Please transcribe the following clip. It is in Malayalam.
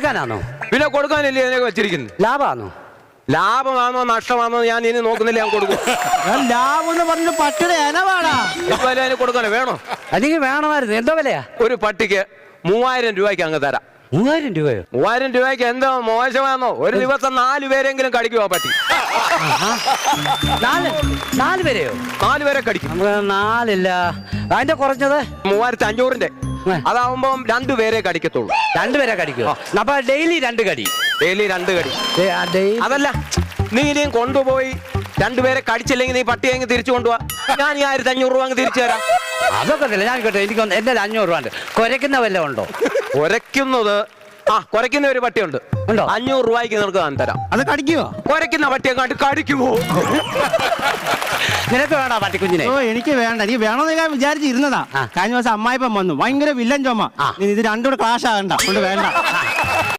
കൊടുക്കാനാണോ? പിന്നെ കൊടുക്കാനല്ലേ ഇതിനൊക്കെ വെച്ചിരിക്കുന്നത്. ലാഭമാണോ? ലാഭമാണോ നഷ്ടമാണോ ഞാൻ ഇനി നോക്കുന്നില്ല, ഞാൻ കൊടുക്കും. ലാഭം എന്ന് പറഞ്ഞ പട്ടിയുടെ എനവാടാ. കൊടുക്കാനോ വേണോ? എനിക്ക് വേണമായിരുന്നു. എന്തോ വിലയാ? ഒരു പട്ടിക്ക് 3000 രൂപയ്ക്ക് അങ്ങ് തരാം. 3000 രൂപയോ? 3000 രൂപയ്ക്ക് എന്തോ മോശമാണോ? ഒരു ദിവസം 4 പേരെങ്കിലും കടിക്കുമോ പട്ടി? 4 പേരെയോ? 4 പേരെ കടിക്കും. 4 അതിന്റെ കുറഞ്ഞത് 3500-ന്റെ. അതാവുമ്പോ 2 പേരെ കടിക്കത്തുള്ളൂ. 2 പേരെ കടിക്കുമോ? അപ്പൊ ഡെയിലി 2 കടി. ഡെയിലി 2 കടി. അതല്ല, നീ ഇനിയും കൊണ്ടുപോയി 2 പേരെ കടിച്ചില്ലെങ്കിൽ നീ പട്ടിയെ അങ്ങ് തിരിച്ചു കൊണ്ടുപോവാ. ഞാൻ ഈ 1500 രൂപ അങ്ങ് തിരിച്ചു തരാം. അതൊക്കെ ഇല്ല, ഞാൻ കേട്ടോ. എനിക്ക് എന്റെ 500 രൂപ ഉണ്ട്. കുരയ്ക്കുന്ന വല്ല ഉണ്ടോ? കുരയ്ക്കുന്ന ഒരു പട്ടിയുണ്ട്. 500 രൂപയ്ക്ക് നിനക്ക് ഞാൻ തരാം. അത് കടിക്കുവോ? കുരയ്ക്കുന്ന പട്ടിയെ കണ്ട് കടിക്കുമോ? നിനക്ക് വേണോ പട്ടിക്കുഞ്ഞിനെ? ഓ എനിക്ക് വേണ്ട. നീ വേണമെന്ന് ഞാൻ വിചാരിച്ചിരുന്നതാ. കഴിഞ്ഞ ദിവസം അമ്മായിപ്പം വന്നു, ഭയങ്കര വില്ലൻ ചുമ. ഇത് രണ്ടും കൂടെ ക്ലാഷ് ആകണ്ട, കൊണ്ട് വേണ്ട.